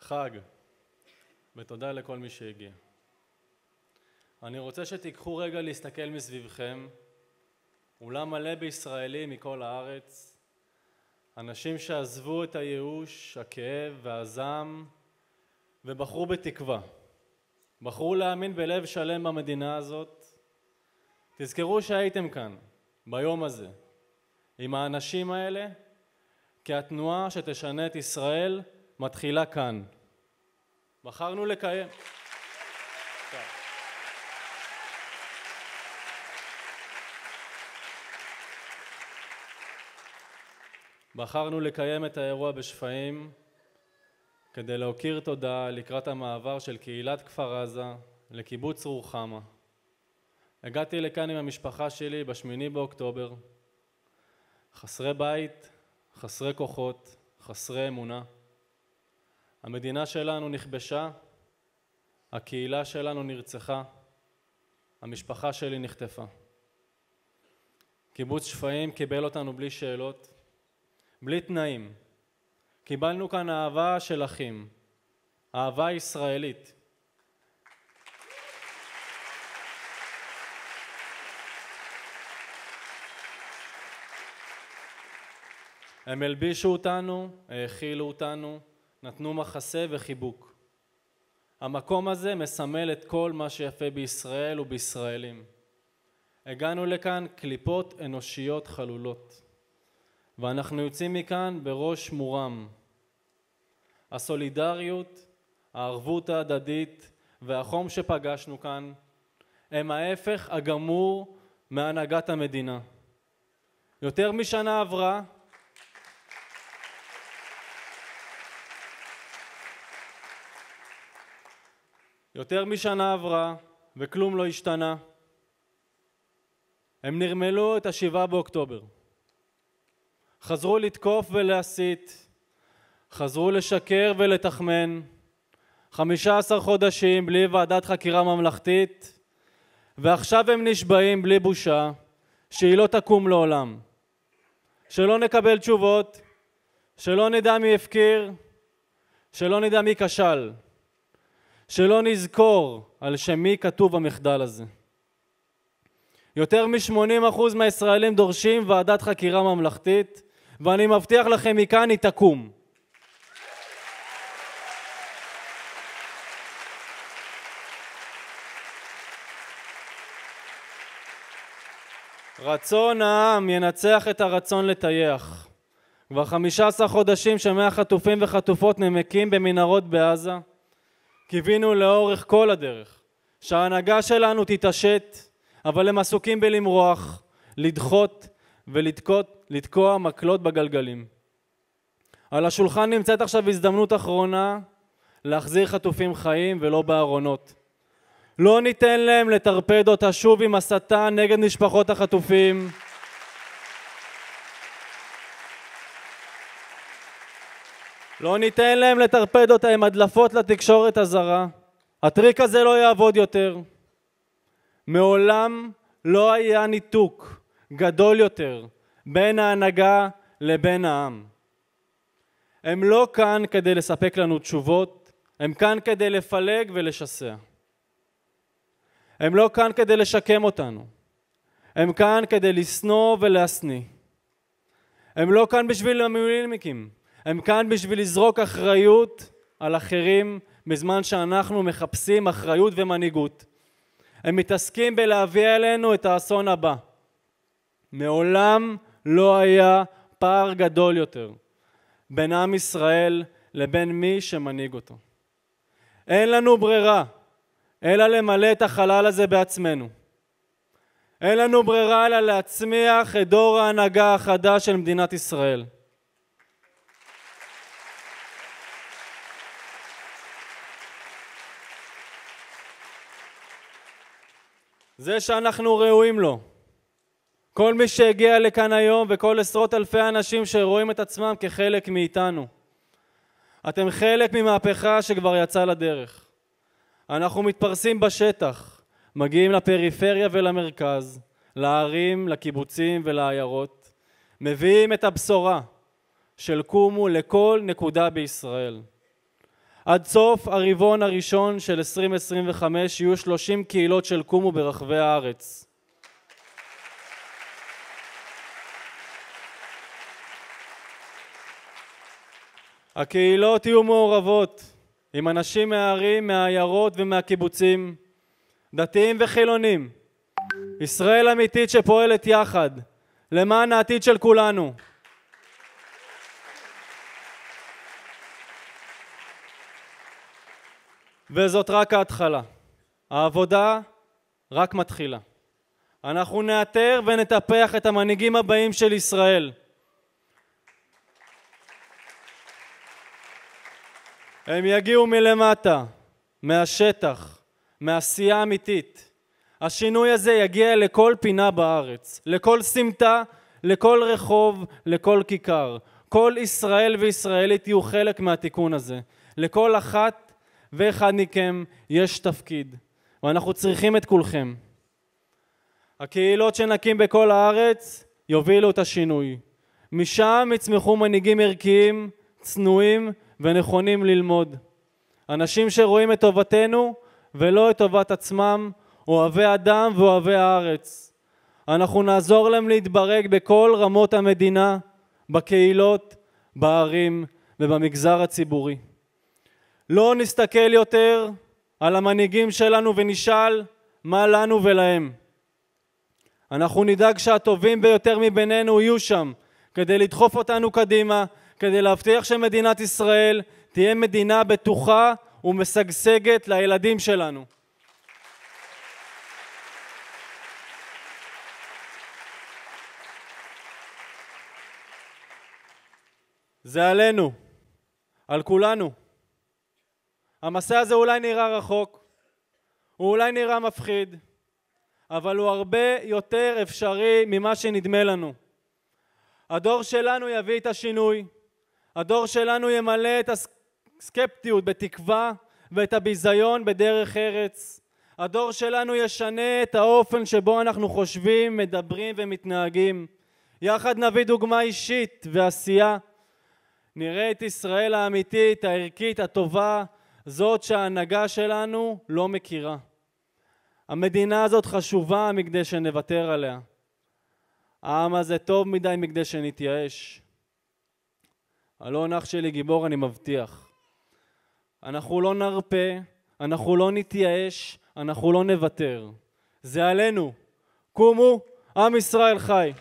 חג, ותודה לכל מי שהגיע. אני רוצה שתיקחו רגע להסתכל מסביבכם, אולם מלא בישראלים מכל הארץ, אנשים שעזבו את הייאוש, הכאב והזעם, ובחרו בתקווה. בחרו להאמין בלב שלם במדינה הזאת. תזכרו שהייתם כאן, ביום הזה, עם האנשים האלה, כי התנועה שתשנה את ישראל מתחילה כאן. בחרנו לקיים... בחרנו לקיים את האירוע בשפיים כדי להוקיר תודה לקראת המעבר של קהילת כפר עזה לקיבוץ רוחמה. הגעתי לכאן עם המשפחה שלי ב8 באוקטובר, חסרי בית, חסרי כוחות, חסרי אמונה. המדינה שלנו נכבשה, הקהילה שלנו נרצחה, המשפחה שלי נחטפה. קיבוץ שפיים קיבל אותנו בלי שאלות, בלי תנאים. קיבלנו כאן אהבה של אחים, אהבה ישראלית. הם הלבישו אותנו, האכילו אותנו, נתנו מחסה וחיבוק. המקום הזה מסמל את כל מה שיפה בישראל ובישראלים. הגענו לכאן קליפות אנושיות חלולות, ואנחנו יוצאים מכאן בראש מורם. הסולידריות, הערבות ההדדית והחום שפגשנו כאן הם ההפך הגמור מהנהגת המדינה. יותר משנה עברה, וכלום לא השתנה. הם נרמלו את 7 באוקטובר. חזרו לתקוף ולהסית, חזרו לשקר ולתחמן. 15 חודשים בלי ועדת חקירה ממלכתית, ועכשיו הם נשבעים בלי בושה שהיא לא תקום לעולם. שלא נקבל תשובות, שלא נדע מי הפקיר, שלא נדע מי כשל. שלא נזכור על שמי כתוב המחדל הזה. יותר מ-80% מהישראלים דורשים ועדת חקירה ממלכתית, ואני מבטיח לכם מכאן היא תקום. רצון העם ינצח את הרצון לטייח. כבר 15 חודשים ש100 חטופים וחטופות נמקים במנהרות בעזה. קיווינו לאורך כל הדרך שההנהגה שלנו תתעשת, אבל הם עסוקים בלמרוח, לדחות ולתקוע מקלות בגלגלים. על השולחן נמצאת עכשיו הזדמנות אחרונה להחזיר חטופים חיים ולא בארונות. לא ניתן להם לטרפד אותה שוב עם הסתה נגד משפחות החטופים. לא ניתן להם לטרפד אותה עם הדלפות לתקשורת הזרה. הטריק הזה לא יעבוד יותר. מעולם לא היה ניתוק גדול יותר בין ההנהגה לבין העם. הם לא כאן כדי לספק לנו תשובות, הם כאן כדי לפלג ולשסע. הם לא כאן כדי לשקם אותנו, הם כאן כדי לשנוא ולהשניא. הם לא כאן בשביל המילואימניקים, הם כאן בשביל לזרוק אחריות על אחרים בזמן שאנחנו מחפשים אחריות ומנהיגות. הם מתעסקים בלהביא אלינו את האסון הבא. מעולם לא היה פער גדול יותר בין עם ישראל לבין מי שמנהיג אותו. אין לנו ברירה אלא למלא את החלל הזה בעצמנו. אין לנו ברירה אלא להצמיח את דור ההנהגה החדש של מדינת ישראל. זה שאנחנו ראויים לו. כל מי שהגיע לכאן היום וכל עשרות אלפי אנשים שרואים את עצמם כחלק מאיתנו. אתם חלק ממהפכה שכבר יצאה לדרך. אנחנו מתפרסים בשטח, מגיעים לפריפריה ולמרכז, לערים, לקיבוצים ולעיירות, מביאים את הבשורה של קומו לכל נקודה בישראל. עד סוף הרבעון הראשון של 2025 יהיו 30 קהילות של קומו ברחבי הארץ. הקהילות יהיו מעורבות עם אנשים מהערים, מהעיירות ומהקיבוצים, דתיים וחילונים. ישראל אמיתית שפועלת יחד למען העתיד של כולנו. וזאת רק ההתחלה. העבודה רק מתחילה. אנחנו נאתר ונטפח את המנהיגים הבאים של ישראל. הם יגיעו מלמטה, מהשטח, מעשייה אמיתית. השינוי הזה יגיע לכל פינה בארץ, לכל סמטה, לכל רחוב, לכל כיכר. כל ישראל וישראלית יהיו חלק מהתיקון הזה. לכל אחת ואחד מכם יש תפקיד, ואנחנו צריכים את כולכם. הקהילות שנקים בכל הארץ יובילו את השינוי. משם יצמחו מנהיגים ערכיים, צנועים ונכונים ללמוד. אנשים שרואים את טובתנו ולא את טובת עצמם, אוהבי אדם ואוהבי הארץ. אנחנו נעזור להם להתברג בכל רמות המדינה, בקהילות, בערים ובמגזר הציבורי. לא נסתכל יותר על המנהיגים שלנו ונשאל מה לנו ולהם. אנחנו נדאג שהטובים ביותר מבינינו יהיו שם כדי לדחוף אותנו קדימה, כדי להבטיח שמדינת ישראל תהיה מדינה בטוחה ומשגשגת לילדים שלנו. זה עלינו, על כולנו. המסע הזה אולי נראה רחוק, הוא אולי נראה מפחיד, אבל הוא הרבה יותר אפשרי ממה שנדמה לנו. הדור שלנו יביא את השינוי, הדור שלנו ימלא את הסקפטיות בתקווה ואת הביזיון בדרך ארץ. הדור שלנו ישנה את האופן שבו אנחנו חושבים, מדברים ומתנהגים. יחד נביא דוגמה אישית ועשייה. נראה את ישראל האמיתית, הערכית, הטובה, זאת שההנהגה שלנו לא מכירה. המדינה הזאת חשובה מכדי שנוותר עליה. העם הזה טוב מדי מכדי שנתייאש. אלון אח שלי גיבור, אני מבטיח. אנחנו לא נרפה, אנחנו לא נתייאש, אנחנו לא נוותר. זה עלינו. קומו, עם ישראל חי.